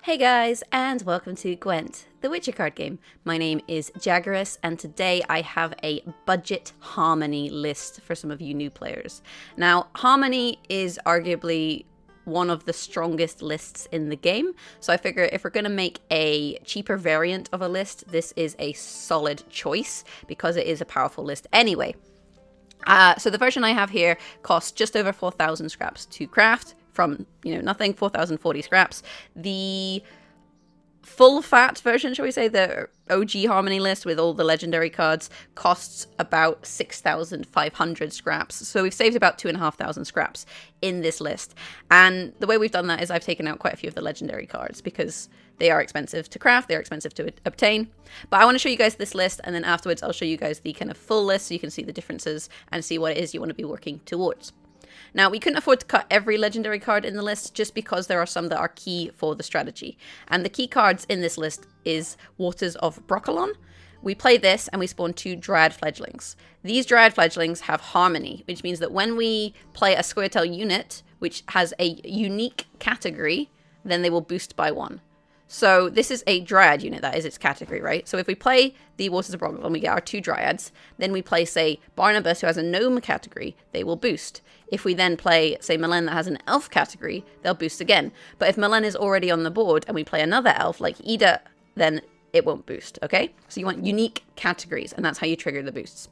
Hey guys, and welcome to Gwent, the Witcher card game. My name is Jaggerous, and today I have a budget Harmony list for some of you new players. Now, Harmony is arguably one of the strongest lists in the game, so I figure if we're going to make a cheaper variant of a list, this is a solid choice because it is a powerful list anyway. So the version I have here costs just over 4,000 scraps to craft. From, nothing, 4,040 scraps. The full fat version, shall we say, the OG Harmony list with all the legendary cards, costs about 6,500 scraps. So we've saved about 2,500 scraps in this list. And the way we've done that is I've taken out quite a few of the legendary cards because they are expensive to craft, they're expensive to obtain. But I want to show you guys this list, and then afterwards I'll show you guys the kind of full list so you can see the differences and see what it is you want to be working towards. Now, we couldn't afford to cut every legendary card in the list just because there are some that are key for the strategy. And the key cards in this list is Waters of Brokilon. We play this and we spawn 2 Dryad Fledglings. These Dryad Fledglings have Harmony, which means that when we play a Scoia'tael unit, which has a unique category, then they will boost by 1. So this is a Dryad unit, that is its category, right? So if we play the Waters of Brokilon, we get our 2 Dryads. Then we play, say, Barnabas, who has a Gnome category, they will boost. If we then play, say, Malena that has an Elf category, they'll boost again. But if Malena is already on the board and we play another Elf, like Ida, then it won't boost, okay? So you want unique categories, and that's how you trigger the boosts.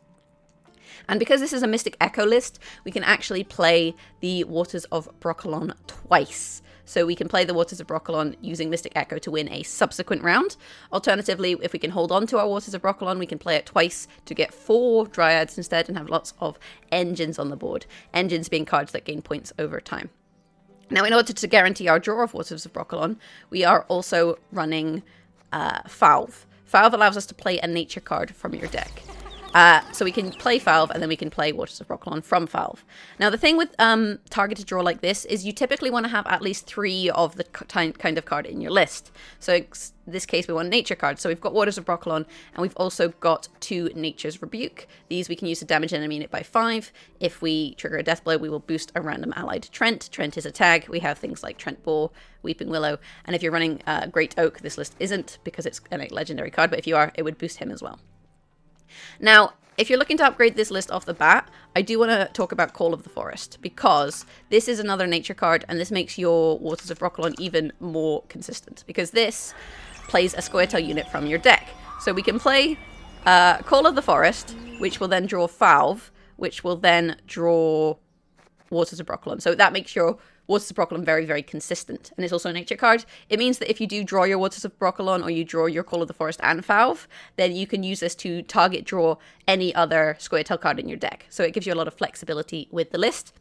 And because this is a Mystic Echo list, we can actually play the Waters of Brokilon twice. So we can play the Waters of Brokilon using Mystic Echo to win a subsequent round. Alternatively, if we can hold on to our Waters of Brokilon, we can play it twice to get 4 Dryads instead and have lots of engines on the board. Engines being cards that gain points over time. Now, in order to guarantee our draw of Waters of Brokilon, we are also running Fauve. Fauve allows us to play a nature card from your deck. So we can play Fauve, and then we can play Waters of Brokilon from Fauve. Now, the thing with targeted draw like this is you typically want to have at least 3 of the kind of card in your list. So in this case, we want nature cards. So we've got Waters of Brokilon, and we've also got 2 Nature's Rebuke. These we can use to damage an enemy unit by 5. If we trigger a death blow, we will boost a random allied Treant. Treant is a tag. We have things like Treant Boar, Weeping Willow, and if you're running Great Oak, this list isn't because it's a legendary card, but if you are, it would boost him as well. Now, if you're looking to upgrade this list off the bat, I do want to talk about Call of the Forest, because this is another nature card, and this makes your Waters of Brokilon even more consistent, because this plays a Scoia'tael unit from your deck. So we can play Call of the Forest, which will then draw Fauve, which will then draw Waters of Brokilon. So that makes your Waters of Brokilon very, very consistent. And it's also a nature card. It means that if you do draw your Waters of Brokilon, or you draw your Call of the Forest and Fauve, then you can use this to target draw any other Scoia'tael card in your deck. So it gives you a lot of flexibility with the list.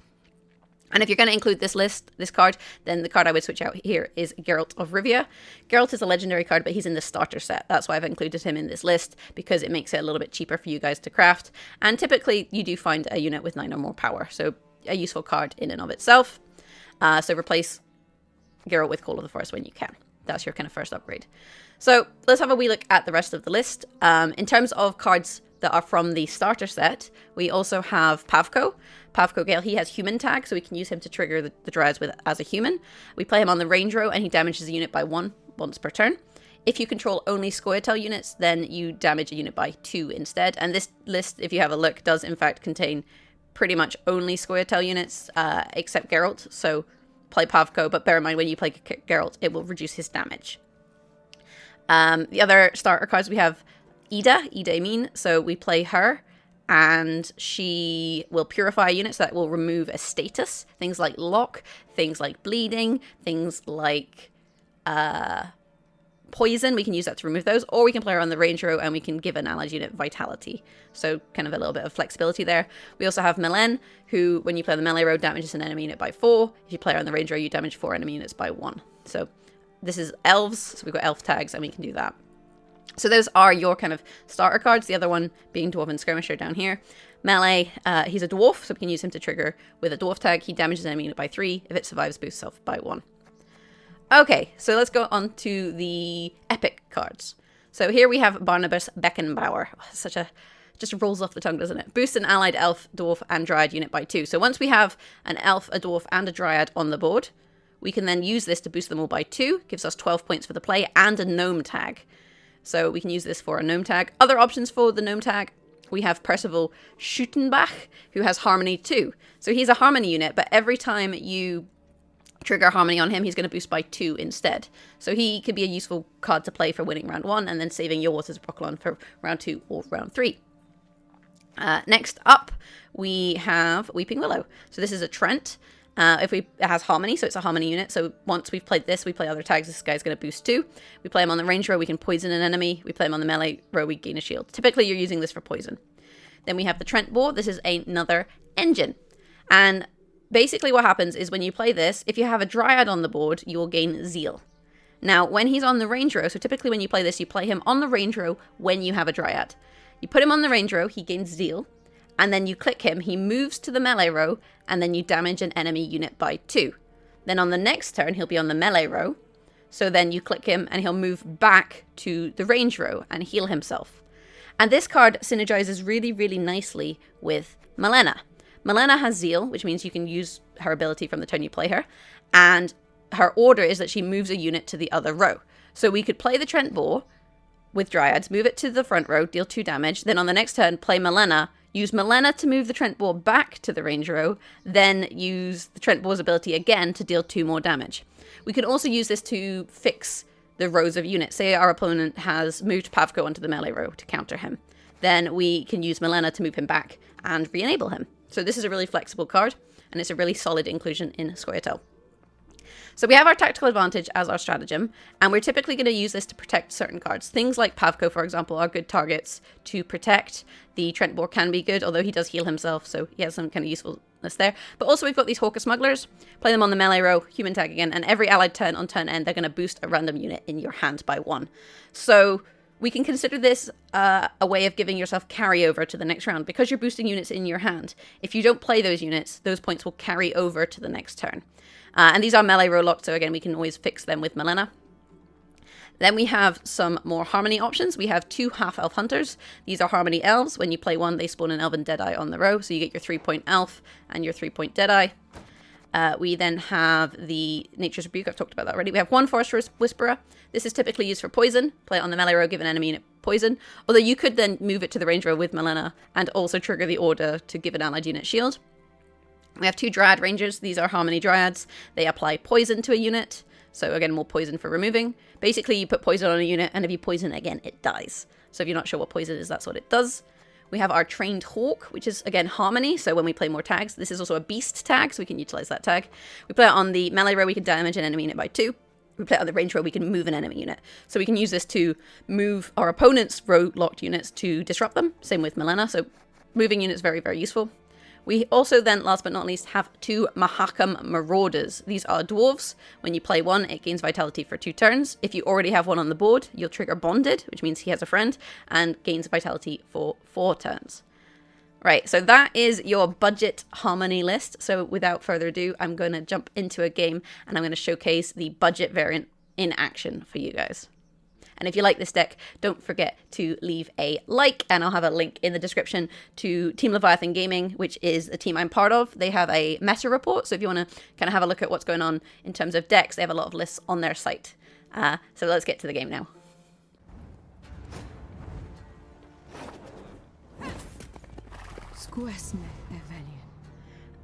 And if you're going to include this card, then the card I would switch out here is Geralt of Rivia. Geralt is a legendary card, but he's in the starter set. That's why I've included him in this list, because it makes it a little bit cheaper for you guys to craft. And typically, you do find a unit with 9 or more power. So a useful card in and of itself. So replace Geralt with Call of the Forest when you can. That's your kind of first upgrade. So let's have a wee look at the rest of the list. In terms of cards that are from the starter set, we also have Pavko. Pavko Gale, he has human tag, so we can use him to trigger the Dryads as a human. We play him on the range row, and he damages a unit by 1 once per turn. If you control only Scoia'tael units, then you damage a unit by 2 instead. And this list, if you have a look, does in fact contain pretty much only Scoia'tael units, except Geralt, so play Pavko, but bear in mind when you play Geralt, it will reduce his damage. The other starter cards, we have Ida Mean, so we play her, and she will purify a unit, so that will remove a status, things like lock, things like bleeding, things like poison, we can use that to remove those, or we can play her on the range row and we can give an allied unit vitality. So kind of a little bit of flexibility there. We also have Malena, who when you play on the melee row damages an enemy unit by 4. If you play her on the range row, you damage 4 enemy units by 1. So this is elves, so we've got elf tags and we can do that. So those are your kind of starter cards, the other one being Dwarven Skirmisher down here. Melee, he's a dwarf, so we can use him to trigger with a dwarf tag. He damages an enemy unit by 3. If it survives, boosts self by 1. Okay, so let's go on to the epic cards. So here we have Barnabas Beckenbauer. Just rolls off the tongue, doesn't it? Boost an allied elf, dwarf, and dryad unit by 2. So once we have an elf, a dwarf, and a dryad on the board, we can then use this to boost them all by 2. Gives us 12 points for the play and a gnome tag. So we can use this for a gnome tag. Other options for the gnome tag, we have Percival Schuttenbach, who has Harmony 2. So he's a Harmony unit, but every time you trigger Harmony on him, he's going to boost by 2 instead. So he could be a useful card to play for winning round 1 and then saving your Waters of Brokilon for round 2 or round 3. Next up, we have Weeping Willow. So this is a Treant. It has Harmony, so it's a Harmony unit. So once we've played this, we play other tags. This guy's going to boost 2. We play him on the range row, we can poison an enemy. We play him on the melee row, we gain a shield. Typically, you're using this for poison. Then we have the Treant Boar. This is another engine. And basically what happens is when you play this, if you have a Dryad on the board, you will gain Zeal. Now, when he's on the range row, so typically when you play this, you play him on the range row when you have a Dryad. You put him on the range row, he gains Zeal. And then you click him, he moves to the melee row, and then you damage an enemy unit by 2. Then on the next turn, he'll be on the melee row. So then you click him, and he'll move back to the range row and heal himself. And this card synergizes really, really nicely with Malena. Malena has Zeal, which means you can use her ability from the turn you play her. And her order is that she moves a unit to the other row. So we could play the Treant Boar with Dryads, move it to the front row, deal 2 damage. Then on the next turn, play Malena. Use Malena to move the Treant Boar back to the range row, then use the Treant Boar's ability again to deal 2 more damage. We can also use this to fix the rows of units. Say our opponent has moved Pavko onto the melee row to counter him. Then we can use Malena to move him back and re-enable him. So this is a really flexible card, and it's a really solid inclusion in Scoia'tael. So we have our tactical advantage as our stratagem, and we're typically going to use this to protect certain cards. Things like Pavko, for example, are good targets to protect. The Treant Boar can be good, although he does heal himself, so he has some kind of usefulness there. But also we've got these Hawker Smugglers. Play them on the melee row, human tag again, and every allied turn on turn end, they're going to boost a random unit in your hand by 1. So we can consider this a way of giving yourself carryover to the next round. Because you're boosting units in your hand, if you don't play those units, those points will carry over to the next turn. And these are melee row locked, so again, we can always fix them with Malena. Then we have some more Harmony options. We have 2 half-elf hunters. These are Harmony elves. When you play one, they spawn an elven deadeye on the row, so you get your 3-point elf and your 3-point deadeye. We then have the Nature's Rebuke. I've talked about that already. We have 1 Forest Whisperer. This is typically used for poison. Play it on the melee row, give an enemy unit poison. Although you could then move it to the range row with Malena and also trigger the order to give an allied unit shield. We have 2 Dryad Rangers. These are Harmony Dryads. They apply poison to a unit. So again, more poison for removing. Basically, you put poison on a unit, and if you poison again, it dies. So if you're not sure what poison is, that's what it does. We have our Trained Hawk, which is, again, Harmony. So when we play more tags, this is also a Beast tag, so we can utilize that tag. We play it on the melee row, we can damage an enemy unit by 2. We play it on the range row, we can move an enemy unit. So we can use this to move our opponent's row-locked units to disrupt them. Same with Malena, so moving units very, very useful. We also then, last but not least, have 2 Muharram Marauders. These are dwarves. When you play one, it gains vitality for 2 turns. If you already have one on the board, you'll trigger Bonded, which means he has a friend, and gains vitality for 4 turns. Right, so that is your budget Harmony list. So without further ado, I'm going to jump into a game, and I'm going to showcase the budget variant in action for you guys. And if you like this deck, don't forget to leave a like, and I'll have a link in the description to Team Leviathan Gaming, which is the team I'm part of. They have a meta report, so if you want to kind of have a look at what's going on in terms of decks, they have a lot of lists on their site. So let's get to the game now.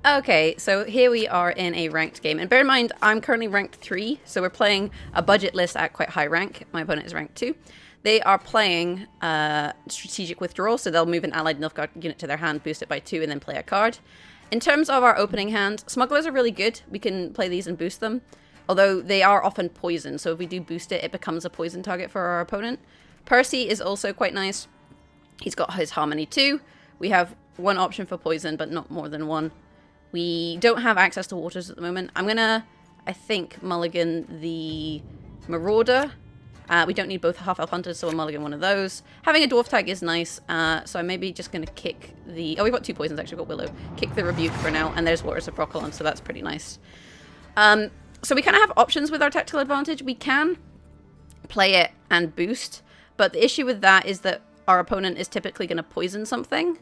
Okay, so here we are in a ranked game, and bear in mind, I'm currently ranked 3, so we're playing a budget list at quite high rank. My opponent is ranked 2. They are playing Strategic Withdrawal, so they'll move an allied Nilfgaard unit to their hand, boost it by 2, and then play a card. In terms of our opening hand, Smugglers are really good. We can play these and boost them, although they are often poison, so if we do boost it, it becomes a poison target for our opponent. Percy is also quite nice. He's got his Harmony 2. We have 1 option for poison, but not more than 1. We don't have access to waters at the moment. I'm gonna, I think, mulligan the Marauder. We don't need both half-elf hunters, so we'll mulligan one of those. Having a dwarf tag is nice, so I'm maybe just gonna kick the... Oh, we've got 2 poisons, actually. We've got Willow. Kick the Rebuke for now, and there's Waters of Brokilon, so that's pretty nice. So we kind of have options with our tactical advantage. We can play it and boost, but the issue with that is that our opponent is typically gonna poison something.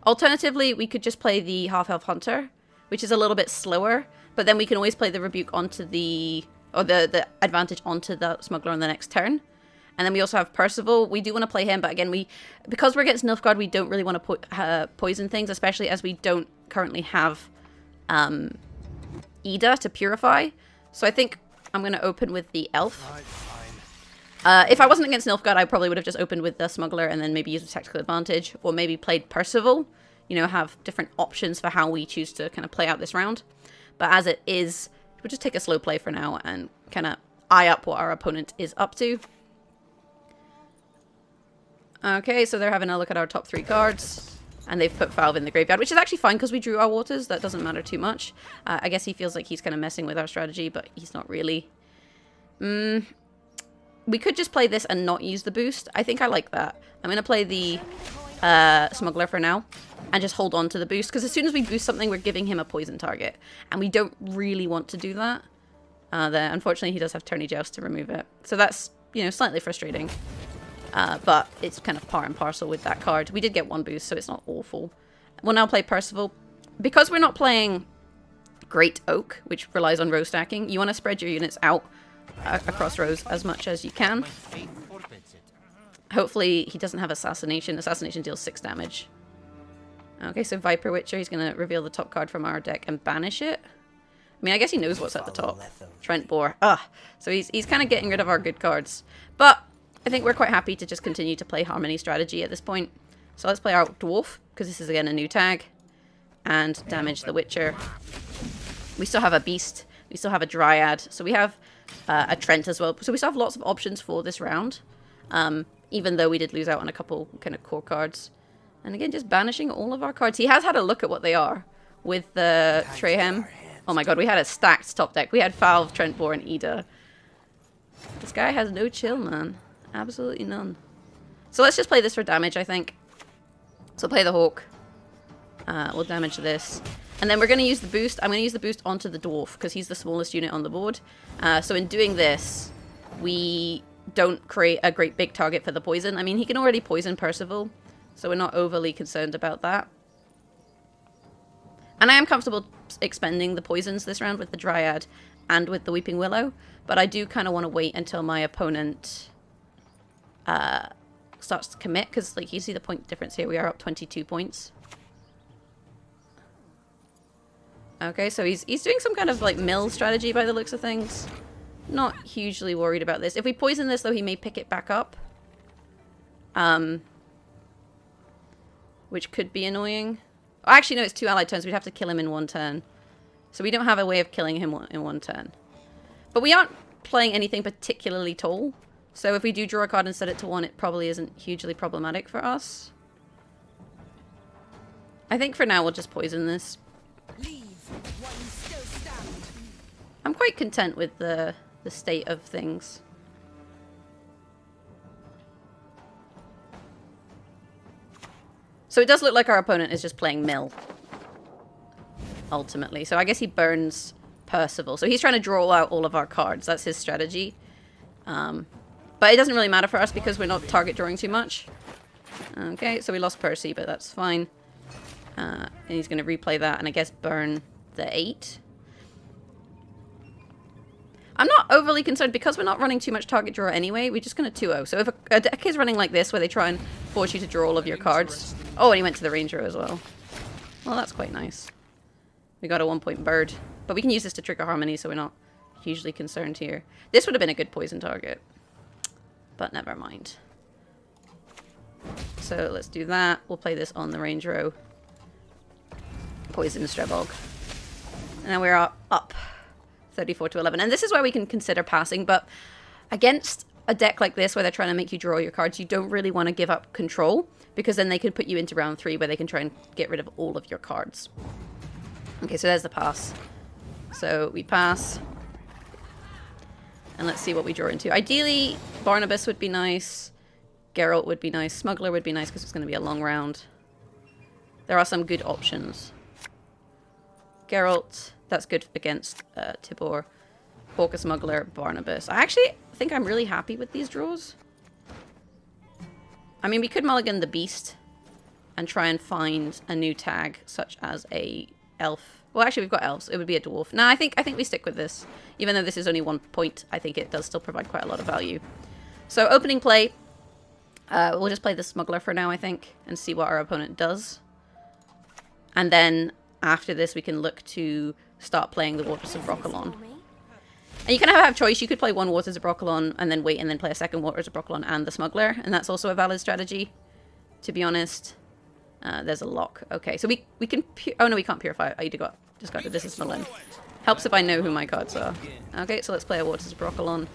Alternatively, we could just play the half-elf hunter, which is a little bit slower. but then we can always play the Rebuke onto the... or the advantage onto the Smuggler on the next turn. And then we also have Percival. We do want to play him, but again, because we're against Nilfgaard, we don't really want to poison things, especially as we don't currently have Ida to purify. So I think I'm going to open with the Elf. If I wasn't against Nilfgaard, I probably would have just opened with the Smuggler and then maybe used a tactical advantage, or maybe played Percival. You know, have different options for how we choose to kind of play out this round. But as it is, we'll just take a slow play for now and kind of eye up what our opponent is up to. Okay, so they're having a look at our top 3 cards. And they've put Fauve in the graveyard, which is actually fine because we drew our Waters. That doesn't matter too much. I guess he feels like he's kind of messing with our strategy, but he's not really. We could just play this and not use the boost. I think I like that. I'm going to play the Smuggler for now and just hold on to the boost. Because as soon as we boost something, we're giving him a poison target. And we don't really want to do that. Unfortunately, he does have Tourney Joust to remove it. So that's, you know, slightly frustrating. But it's kind of par and parcel with that card. We did get 1 boost, so it's not awful. We'll now play Percival. Because we're not playing Great Oak, which relies on row stacking, you want to spread your units out across rows as much as you can. Hopefully he doesn't have Assassination. Assassination deals 6 damage. Okay, so Viper Witcher, he's going to reveal the top card from our deck and banish it. I mean, I guess he knows what's at the top. Treant Boar. So he's kind of getting rid of our good cards. But I think we're quite happy to just continue to play Harmony strategy at this point. So let's play our Dwarf, because this is again a new tag. And damage the Witcher. We still have a Beast. We still have a Dryad. So we have a Treant as well. So we still have lots of options for this round. Even though we did lose out on a couple kind of core cards. And again, just banishing all of our cards. He has had a look at what they are with the Treant. Oh my god, we had a stacked top deck. We had Fauve, Treant Boar, and Ida. This guy has no chill, man. Absolutely none. So let's just play this for damage, I think. So play the Hawk. We'll damage this. And then we're going to use the boost. I'm going to use the boost onto the Dwarf, because he's the smallest unit on the board. So in doing this, we don't create a great big target for the poison. I mean, he can already poison Percival, so we're not overly concerned about that. And I am comfortable expending the poisons this round with the Dryad and with the Weeping Willow, but I do kind of want to wait until my opponent starts to commit, because like you see the point difference here, we are up 22 points. Okay, so he's doing some kind of like mill strategy by the looks of things. Not hugely worried about this. If we poison this though, he may pick it back up. Which could be annoying. Oh, actually no, it's 2 allied turns. We'd have to kill him in 1 turn. So we don't have a way of killing him in 1 turn. But we aren't playing anything particularly tall. So if we do draw a card and set it to 1, it probably isn't hugely problematic for us. I think for now we'll just poison this. I'm quite content with the state of things. So it does look like our opponent is just playing mill. Ultimately. So I guess he burns Percival. So he's trying to draw out all of our cards. That's his strategy. But it doesn't really matter for us because we're not target drawing too much. Okay, so we lost Percy, but that's fine. And he's going to replay that and I guess burn the 8. I'm not overly concerned because we're not running too much target draw anyway. We're just going to 2-0. So if a deck is running like this where they try and force you to draw all of your cards. Oh, and he went to the Ranger as well. Well, that's quite nice. We got a 1-point bird. But we can use this to trigger Harmony, so we're not hugely concerned here. This would have been a good poison target. But never mind. So let's do that. We'll play this on the range row. Poison Strebog. And then we're up 34 to 11. And this is where we can consider passing, but against a deck like this where they're trying to make you draw your cards, you don't really want to give up control, because then they could put you into round 3 where they can try and get rid of all of your cards. Okay, so there's the pass. So we pass. And let's see what we draw into. Ideally, Barnabas would be nice. Geralt would be nice. Smuggler would be nice because it's going to be a long round. There are some good options. Geralt, that's good against Tibor. Hawker Smuggler, Barnabas. I actually think I'm really happy with these draws. I mean, we could mulligan the Beast and try and find a new tag, such as a Elf. Well, actually, we've got elves. It would be a dwarf. No, I think we stick with this. Even though this is only 1 point, I think it does still provide quite a lot of value. So, opening play. We'll just play the smuggler for now, I think, and see what our opponent does. And then, after this, we can look to start playing the Waters of Brokilon. And you kind of have a choice. You could play one Waters of Brokilon and then wait and then play a second Waters of Brokilon and the smuggler. And that's also a valid strategy, to be honest. There's a lock. Okay, so we can... Oh, no, we can't purify. I just got to disable him. Helps if I know who my cards are. Okay, so let's play a Waters of Brokilon.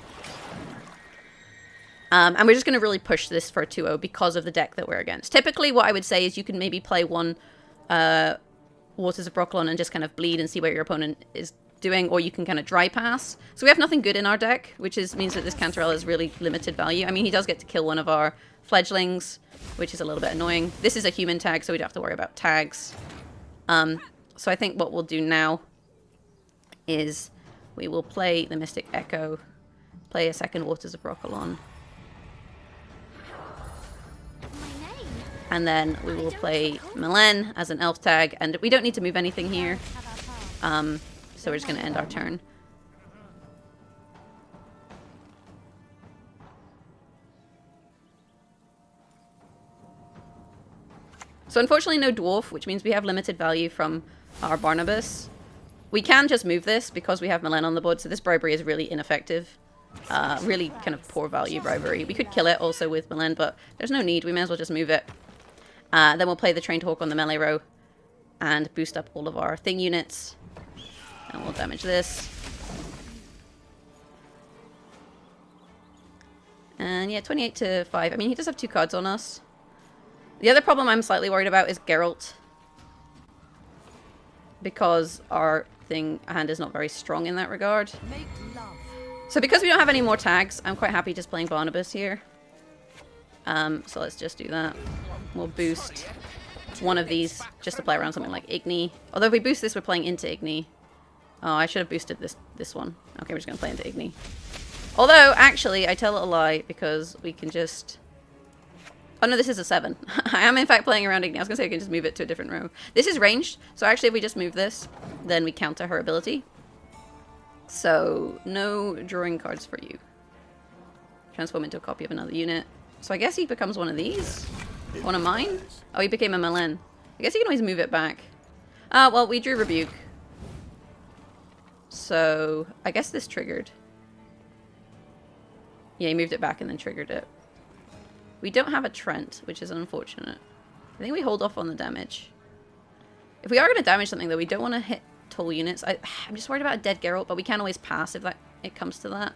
And we're just going to really push this for a 2-0 because of the deck that we're against. Typically, what I would say is you can maybe play one Waters of Brokilon and just kind of bleed and see what your opponent is doing, or you can kind of dry pass. So we have nothing good in our deck, which means that this Cantarell has really limited value. I mean, he does get to kill one of our fledglings, which is a little bit annoying. This is a human tag, so we don't have to worry about tags. So I think what we'll do now is we will play the Mystic Echo, play a second Waters of Brokilon, and then we will play Malena as an elf tag, and we don't need to move anything here. So we're just going to end our turn. So unfortunately no dwarf, which means we have limited value from our Barnabas. We can just move this because we have Malena on the board, so this bribery is really ineffective. Really kind of poor value bribery. We could kill it also with Malena, but there's no need. We may as well just move it. Then we'll play the Trained Hawk on the melee row and boost up all of our thing units. And we'll damage this. And yeah, 28 to 5. I mean, he does have 2 cards on us. The other problem I'm slightly worried about is Geralt. Because our hand is not very strong in that regard. So because we don't have any more tags, I'm quite happy just playing Barnabas here. So let's just do that. We'll boost one of these just to play around something like Igni. Although if we boost this, we're playing into Igni. Oh, I should have boosted this one. Okay, we're just going to play into Igni. Although, actually, I tell a lie because we can just... Oh no, this is a 7. I am in fact playing around Igni. I was going to say we can just move it to a different row. This is ranged, so actually if we just move this, then we counter her ability. So, no drawing cards for you. Transform into a copy of another unit. So I guess he becomes one of these? One of mine? Oh, he became a Malena. I guess you can always move it back. Well, we drew Rebuke. So, I guess this triggered. Yeah, he moved it back and then triggered it. We don't have a Treant, which is unfortunate. I think we hold off on the damage. If we are going to damage something, though, we don't want to hit tall units. I'm just worried about a dead Geralt, but we can always pass if it comes to that.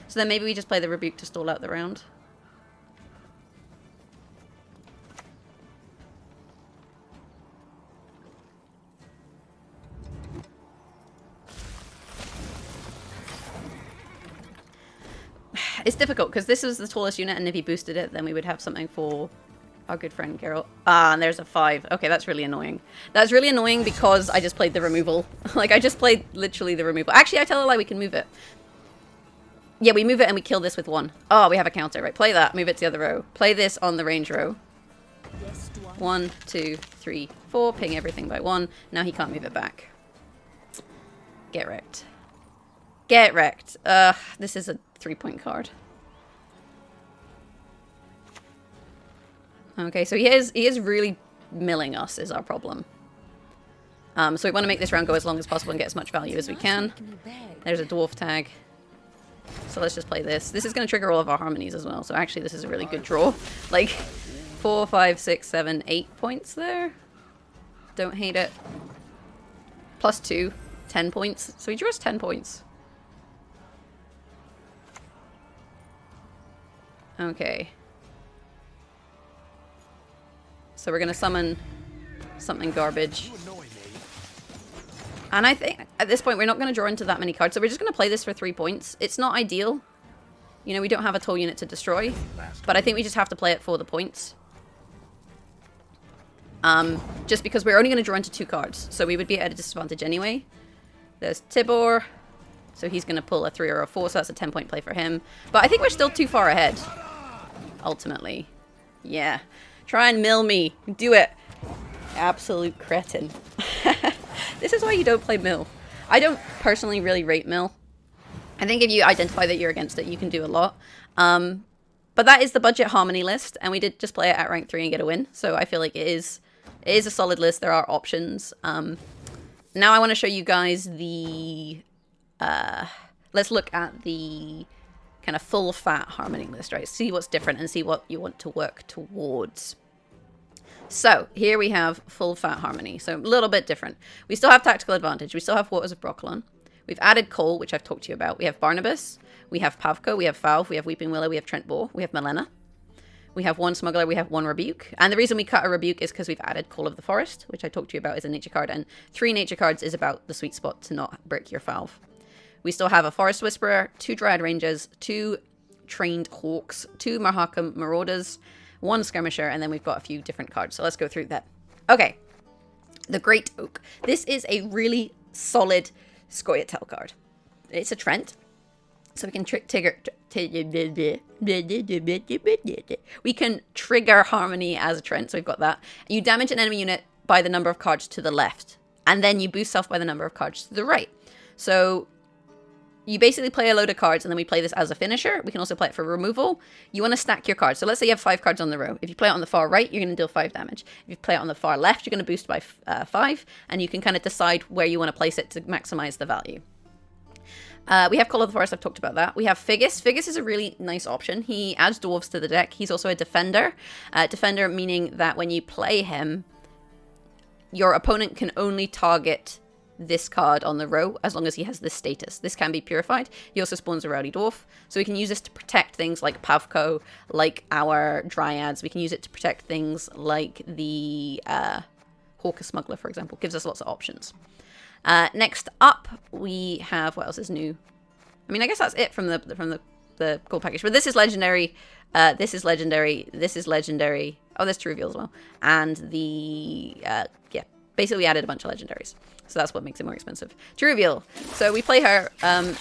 So then maybe we just play the Rebuke to stall out the round. It's difficult because this is the tallest unit, and if he boosted it, then we would have something for our good friend Geralt. Ah, and there's a 5. Okay, that's really annoying. That's really annoying because I just played the removal. Like, I just played literally the removal. Actually, I tell a lie, we can move it. Yeah, we move it and we kill this with 1. Oh, we have a counter. Right, play that. Move it to the other row. Play this on the range row. 1, 2, 3, 4. Ping everything by 1. Now he can't move it back. Get wrecked. Get wrecked. This is a 3-point card. Okay, so he is really milling us is our problem. So we want to make this round go as long as possible and get as much value as we can. There's a dwarf tag. So let's just play this. This is going to trigger all of our harmonies as well. So actually this is a really good draw. Like 4, 5, 6, 7, 8 points there. Don't hate it. Plus 2, 10 points. So he drew us 10 points. Okay. So we're going to summon something garbage. And I think at this point we're not going to draw into that many cards. So we're just going to play this for 3 points. It's not ideal. You know, we don't have a tall unit to destroy. But I think we just have to play it for the points. Just because we're only going to draw into 2 cards. So we would be at a disadvantage anyway. There's Tibor. So he's going to pull a 3 or a 4. So that's a 10-point play for him. But I think we're still too far ahead. Ultimately. Yeah. Try and mill me. Do it. Absolute cretin. This is why you don't play mill. I don't personally really rate mill. I think if you identify that you're against it, you can do a lot. But that is the budget harmony list, and we did just play it at rank 3 and get a win. So I feel like it is a solid list. There are options. Now I want to show you guys the... let's look at the kind of full fat harmony list, right? See what's different and see what you want to work towards. So here we have full fat harmony. So a little bit different. We still have tactical advantage. We still have Waters of Brokilon. We've added Cole, which I've talked to you about. We have Barnabas. We have Pavko. We have Fauve. We have Weeping Willow. We have Treant Boar. We have Malena. We have one Smuggler. We have one Rebuke. And the reason we cut a Rebuke is because we've added Call of the Forest, which I talked to you about as a nature card. And 3 nature cards is about the sweet spot to not brick your Fauve. We still have a Forest Whisperer, 2 Dryad Rangers, 2 Trained Hawks, 2 Muharram Marauders, 1 Skirmisher, and then we've got a few different cards. So let's go through that. Okay, the Great Oak. This is a really solid Scoia'tael card. It's a Treant, so we can we can trigger harmony as a Treant, so we've got that. You damage an enemy unit by the number of cards to the left, and then you boost self by the number of cards to the right. So you basically play a load of cards, and then we play this as a finisher. We can also play it for removal. You want to stack your cards. So let's say you have 5 cards on the row. If you play it on the far right, you're going to deal 5 damage. If you play it on the far left, you're going to boost by 5, and you can kind of decide where you want to place it to maximize the value. We have Call of the Forest. I've talked about that. We have Figgis. Figgis is a really nice option. He adds dwarves to the deck. He's also a defender. Defender meaning that when you play him, your opponent can only target this card on the row as long as he has this status. This can be purified. He also spawns a Rowdy Dwarf, so we can use this to protect things like Pavko, like our Dryads. We can use it to protect things like the Hawker Smuggler, for example. Gives us lots of options. Next up, we have, what else is new? I mean, I guess that's it from the gold package. But this is legendary. This is legendary. This is legendary. Oh, there's 2 reveal as well. And the yeah, basically we added a bunch of legendaries. So that's what makes it more expensive. To reveal. So we play her.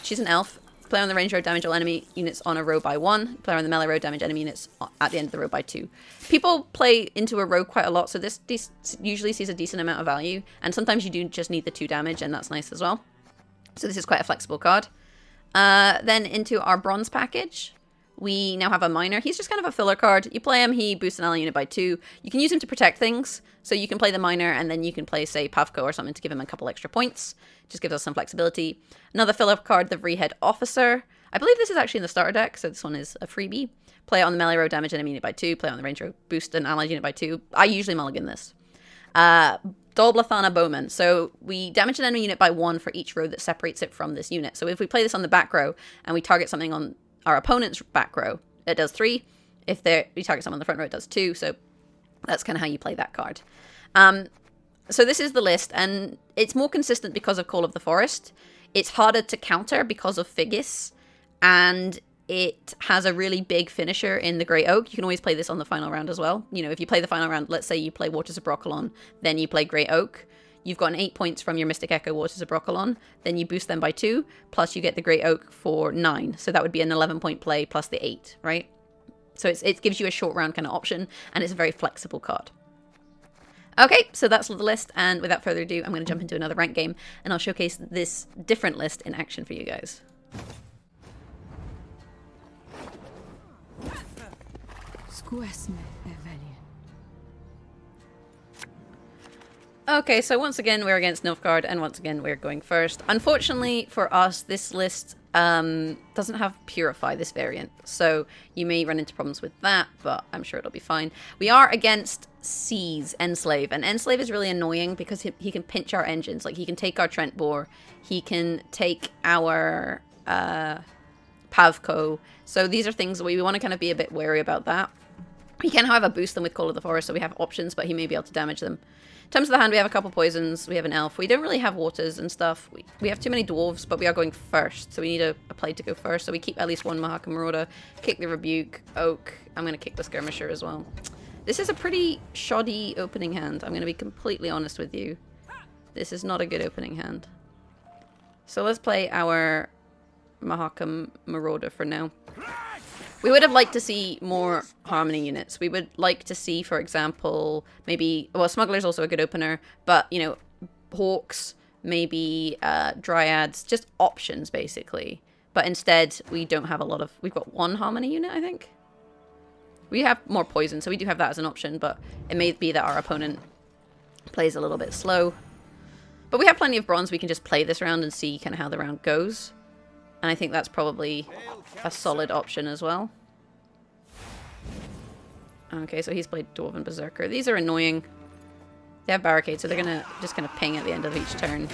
She's an elf. Play on the range row, damage all enemy units on a row by 1. Play her on the melee row, damage enemy units at the end of the row by 2. People play into a row quite a lot, so this usually sees a decent amount of value. And sometimes you do just need the 2 damage, and that's nice as well. So this is quite a flexible card. Then into our bronze package, we now have a miner. He's just kind of a filler card. You play him, he boosts an ally unit by 2. You can use him to protect things. So you can play the miner, and then you can play, say, Pavko or something to give him a couple extra points. Just gives us some flexibility. Another filler card, the Vreehead Officer. I believe this is actually in the starter deck, so this one is a freebie. Play it on the melee row, damage enemy unit by 2. Play it on the range row, boost an allied unit by 2. I usually mulligan this. Plethora Bowman. So we damage an enemy unit by 1 for each row that separates it from this unit. So if we play this on the back row, and we target something on our opponent's back row, it does 3. If we target someone on the front row, it does 2. So that's kind of how you play that card. So this is the list, and it's more consistent because of Call of the Forest. It's harder to counter because of Figgis, and it has a really big finisher in the Great Oak. You can always play this on the final round as well. You know, if you play the final round, let's say you play Waters of Brokilon, then you play Great Oak. You've gotten 8 points from your Mystic Echo Waters of Brokilon. Then you boost them by 2, plus you get the Great Oak for 9. So that would be an 11-point play plus the 8, right? So it gives you a short round kind of option, and it's a very flexible card. Okay, so that's the list, and without further ado, I'm going to jump into another rank game, and I'll showcase this different list in action for you guys. Okay, so once again we're against Nilfgaard, and once again we're going first. Unfortunately for us, this list doesn't have Purify, this variant, so you may run into problems with that, but I'm sure it'll be fine. We are against Seize, Enslave, and Enslave is really annoying because he can pinch our engines. Like, he can take our Treant Boar, he can take our Pavko, so these are things we want to kind of be a bit wary about that. He can, however, boost them with Call of the Forest, so we have options, but he may be able to damage them. In terms of the hand, we have a couple poisons, we have an elf. We don't really have waters and stuff. We have too many dwarves, but we are going first, so we need a play to go first. So we keep at least one Muharram Marauder, kick the Rebuke, Oak. I'm going to kick the Skirmisher as well. This is a pretty shoddy opening hand. I'm going to be completely honest with you. This is not a good opening hand. So let's play our Muharram Marauder for now. We would have liked to see more Harmony units. We would like to see, for example, maybe... Well, Smuggler's also a good opener, but, you know, Hawks, maybe Dryads, just options basically. But instead, we don't have a lot of... We've got one Harmony unit, I think. We have more poison, so we do have that as an option, but it may be that our opponent plays a little bit slow. But we have plenty of bronze. We can just play this round and see kind of how the round goes. And I think that's probably a solid option as well. Okay, so he's played Dwarven Berserker. These are annoying. They have barricades, so they're going to just kind of ping at the end of each turn.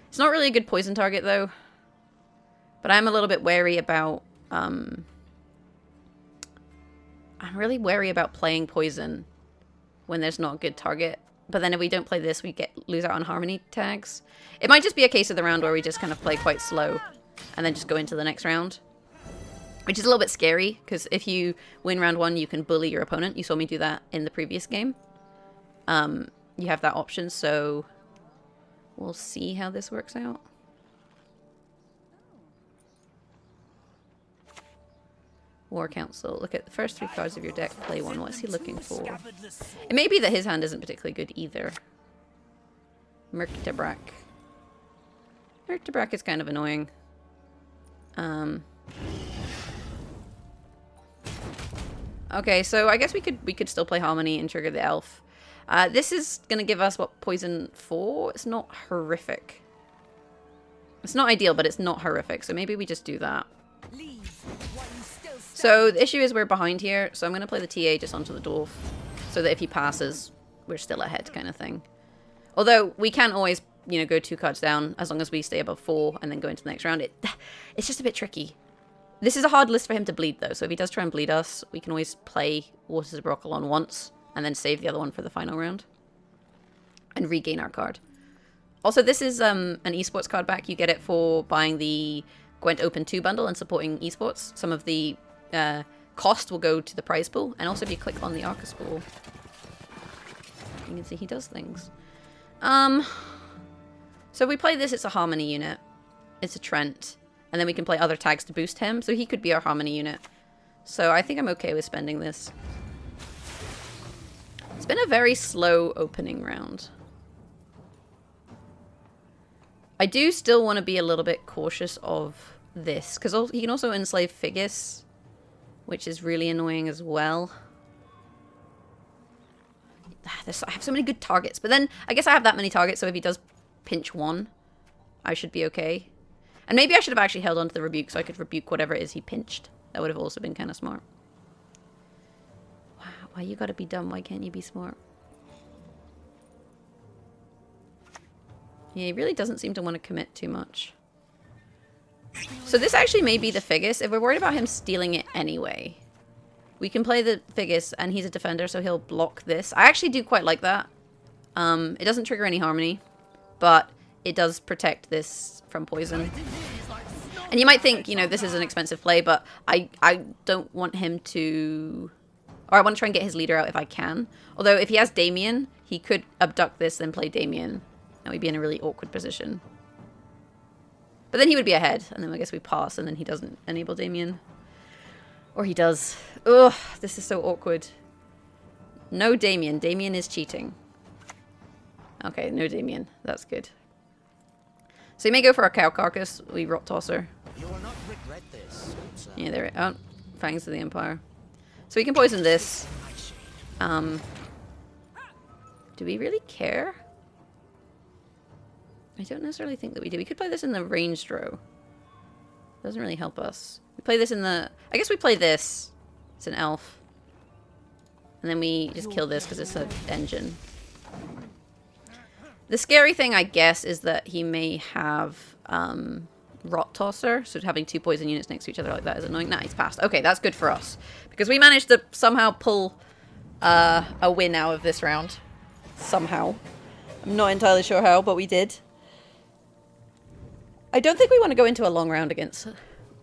It's not really a good poison target, though. But I'm a little bit wary about... I'm really wary about playing poison when there's not a good target. But then if we don't play this, we lose out on Harmony tags. It might just be a case of the round where we just kind of play quite slow and then just go into the next round. Which is a little bit scary, because if you win round 1, you can bully your opponent. You saw me do that in the previous game. You have that option, so we'll see how this works out. War Council. Look at the first 3 cards of your deck. Play one. What's he looking for? It may be that his hand isn't particularly good either. Merktebrak. Merktebrak is kind of annoying. Okay, so I guess we could still play Harmony and trigger the elf. This is gonna give us what, poison 4? It's not horrific. It's not ideal, but it's not horrific. So maybe we just do that. So the issue is we're behind here, so I'm going to play the TA just onto the dwarf, so that if he passes, we're still ahead kind of thing. Although we can always, you know, go 2 cards down as long as we stay above 4 and then go into the next round. It's just a bit tricky. This is a hard list for him to bleed, though, so if he does try and bleed us, we can always play Waters of Brokilon once and then save the other one for the final round and regain our card. Also, this is an esports card back. You get it for buying the Gwent Open 2 bundle and supporting esports. Some of the cost will go to the prize pool, and also if you click on the Arcus pool, you can see he does things. So if we play this, it's a Harmony unit. It's a Treant. And then we can play other tags to boost him, so he could be our Harmony unit. So I think I'm okay with spending this. It's been a very slow opening round. I do still want to be a little bit cautious of this, because he can also enslave Figgis, which is really annoying as well. I have so many good targets, but then I guess I have that many targets, so if he does pinch 1, I should be okay. And maybe I should have actually held on to the Rebuke so I could rebuke whatever it is he pinched. That would have also been kind of smart. Wow, why you gotta be dumb? Why can't you be smart? Yeah, he really doesn't seem to want to commit too much. So this actually may be the Figgis. If we're worried about him stealing it anyway, we can play the Figgis, and he's a defender, so he'll block this. I actually do quite like that. It doesn't trigger any Harmony, but it does protect this from poison. And you might think, you know, this is an expensive play, but I don't want him to... Or I want to try and get his leader out if I can. Although if he has Damien, he could abduct this, then play Damien. And we'd be in a really awkward position. But then he would be ahead, and then I guess we pass, and then he doesn't enable Damien. Or he does. Ugh, this is so awkward. No Damien. Damien is cheating. Okay, no Damien. That's good. So you may go for a cow carcass. We rot tosser. You will not regret this. Yeah, there. Oh, Fangs of the Empire. So we can poison this. Do we really care? I don't necessarily think that we do. We could play this in the ranged row. Doesn't really help us. We play this in the... I guess we play this. It's an elf. And then we just kill this because it's an engine. The scary thing, I guess, is that he may have Rot Tosser. So having 2 poison units next to each other like that is annoying. Nah, he's passed. Okay, that's good for us. Because we managed to somehow pull a win out of this round. Somehow. I'm not entirely sure how, but we did. I don't think we want to go into a long round against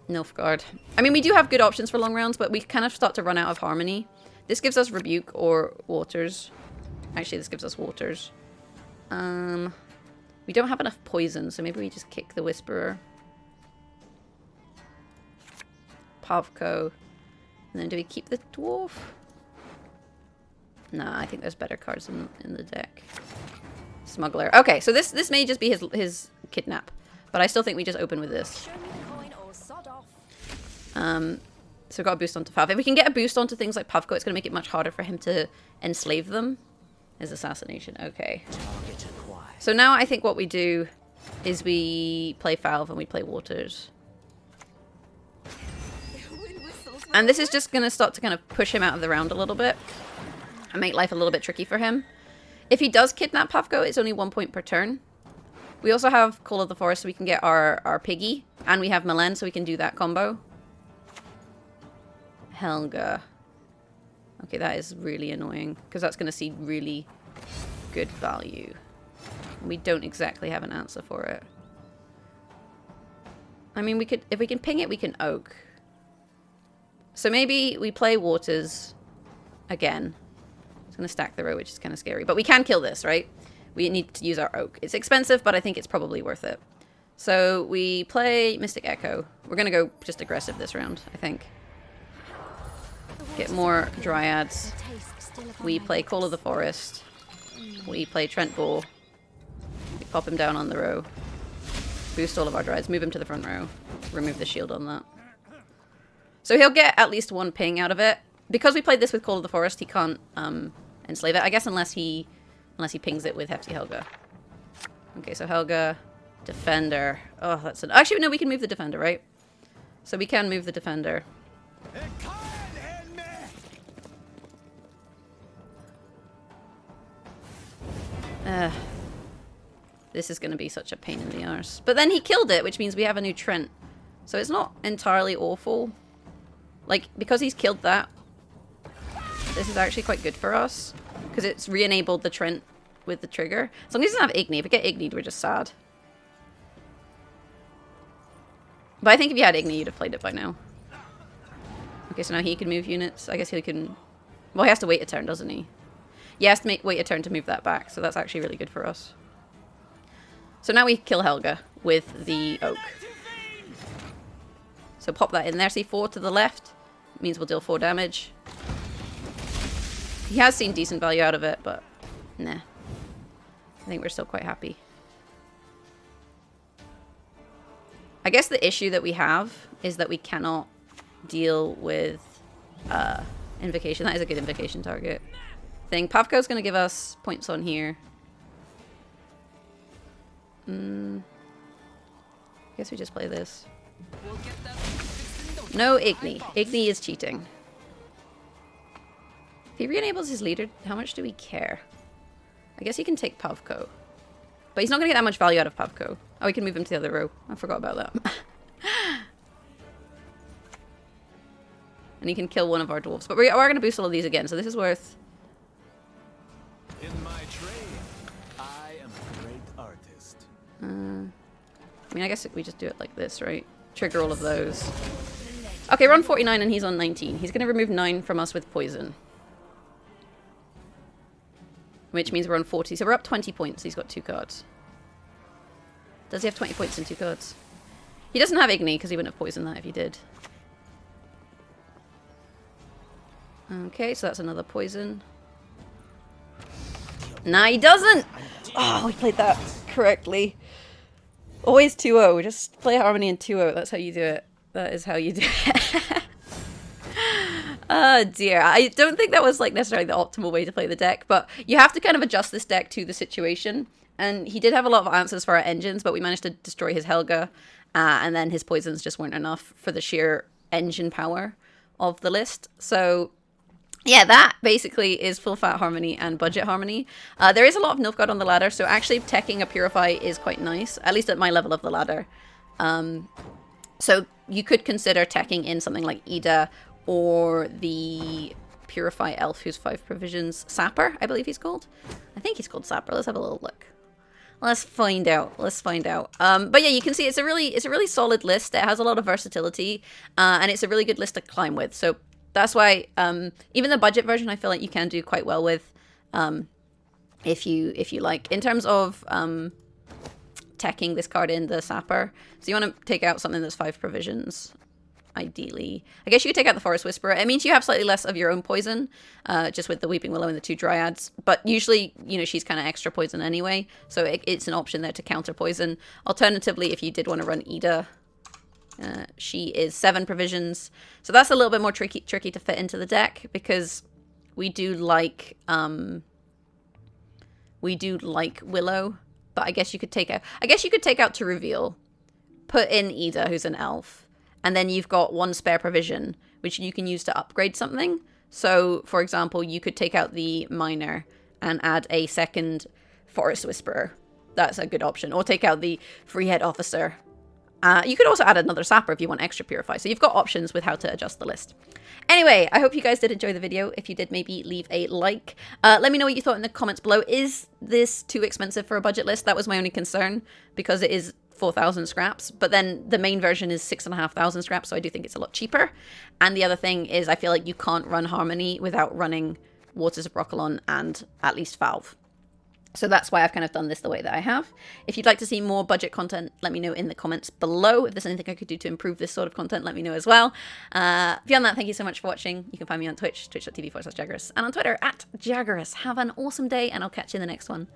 Nilfgaard. I mean, we do have good options for long rounds, but we kind of start to run out of Harmony. This gives us Rebuke or Waters. Actually, this gives us Waters. We don't have enough poison, so maybe we just kick the Whisperer. Pavko. And then do we keep the Dwarf? Nah, I think there's better cards in the deck. Smuggler. Okay, so this may just be his kidnap, but I still think we just open with this. So we've got a boost onto Fauve. If we can get a boost onto things like Pavko, it's going to make it much harder for him to enslave them. His assassination. Okay. So now I think what we do is we play Fauve and we play Waters. And this is just going to start to kind of push him out of the round a little bit and make life a little bit tricky for him. If he does kidnap Pavko, it's only 1 point per turn. We also have Call of the Forest, so we can get our piggy. And we have Malena, so we can do that combo. Helga. Okay, that is really annoying, because that's going to see really good value. We don't exactly have an answer for it. I mean, we could, if we can ping it, we can oak. So maybe we play Waters again. It's going to stack the row, which is kind of scary. But we can kill this, right? We need to use our oak. It's expensive, but I think it's probably worth it. So we play Mystic Echo. We're going to go just aggressive this round, I think. Get more Dryads. We play Call of the Forest. We play Treant Boar. We pop him down on the row. Boost all of our Dryads. Move him to the front row. Remove the shield on that. So he'll get at least 1 ping out of it. Because we played this with Call of the Forest, he can't enslave it. I guess unless he pings it with Hefty Helga. Okay, so Helga, Defender. Oh, that's an... Actually, no, we can move the Defender, right? So we can move the Defender. This is going to be such a pain in the arse. But then he killed it, which means we have a new Treant. So it's not entirely awful. Like, because he's killed that, this is actually quite good for us. Because it's re-enabled the Treant with the trigger. As long as he doesn't have Igni. If we get Igni'd, we're just sad. But I think if you had Igni, you'd have played it by now. Okay, so now he can move units. I guess he can... Well, he has to wait a turn, doesn't he? Yeah, he has to wait a turn to move that back. So that's actually really good for us. So now we kill Helga with the oak. So pop that in there. See, 4 to the left. Means we'll deal 4 damage. He has seen decent value out of it, but nah. I think we're still quite happy. I guess the issue that we have is that we cannot deal with Invocation. That is a good Invocation target. Pavko's going to give us points on here. I guess we just play this. No Igni. Igni is cheating. If he re-enables his leader, how much do we care? I guess he can take Pavko. But he's not going to get that much value out of Pavko. Oh, we can move him to the other row. I forgot about that. And he can kill one of our dwarves. But we are going to boost all of these again, so this is worth... In my trade, I am a great artist. I mean, I guess we just do it like this, right? Trigger all of those. Okay, we're on 49 and he's on 19. He's going to remove 9 from us with poison. Which means we're on 40. So we're up 20 points. He's got 2 cards. Does he have 20 points and 2 cards? He doesn't have Igni because he wouldn't have poisoned that if he did. Okay, so that's another poison. Nah, he doesn't! Oh, we played that correctly. Always 2-0. Just play Harmony in 2-0. That's how you do it. That is how you do it. Oh dear. I don't think that was like necessarily the optimal way to play the deck, but you have to kind of adjust this deck to the situation. And he did have a lot of answers for our engines, but we managed to destroy his Helga, and then his poisons just weren't enough for the sheer engine power of the list. So yeah, that basically is full fat Harmony and budget Harmony. There is a lot of Nilfgaard on the ladder, so actually teching a Purify is quite nice, at least at my level of the ladder. So you could consider teching in something like Ida or the Purify Elf who's 5 provisions. Sapper, I believe he's called. I think he's called Sapper. Let's have a little look. Let's find out. Let's find out. But yeah, you can see it's a really solid list. It has a lot of versatility, and it's a really good list to climb with. So that's why even the budget version, I feel like you can do quite well with, if you like. In terms of teching this card in the Sapper, so you want to take out something that's 5 provisions. ideally. I guess you could take out the Forest Whisperer. It means you have slightly less of your own poison, just with the Weeping Willow and the 2 Dryads. But usually, you know, she's kind of extra poison anyway, so it's an option there to counter poison. Alternatively, if you did want to run Ida, she is 7 provisions. So that's a little bit more tricky to fit into the deck, because we do like Willow. But I guess you could take out to reveal, put in Ida, who's an elf, and then you've got 1 spare provision, which you can use to upgrade something. So, for example, you could take out the Miner and add a 2nd Forest Whisperer. That's a good option. Or take out the Freehead Officer. You could also add another Sapper if you want extra Purify. So you've got options with how to adjust the list. Anyway, I hope you guys did enjoy the video. If you did, maybe leave a like. Let me know what you thought in the comments below. Is this too expensive for a budget list? That was my only concern, because it is 4,000 scraps, but then the main version is 6,500 scraps, so I do think it's a lot cheaper. And the other thing is, I feel like you can't run Harmony without running Waters of Brokilon and at least Fauve. So that's why I've kind of done this the way that I have. If you'd like to see more budget content, let me know in the comments below. If there's anything I could do to improve this sort of content, let me know as well. Beyond that, thank you so much for watching. You can find me on Twitch, twitch.tv/Jaggerous, and on Twitter @Jaggerous. Have an awesome day, and I'll catch you in the next one.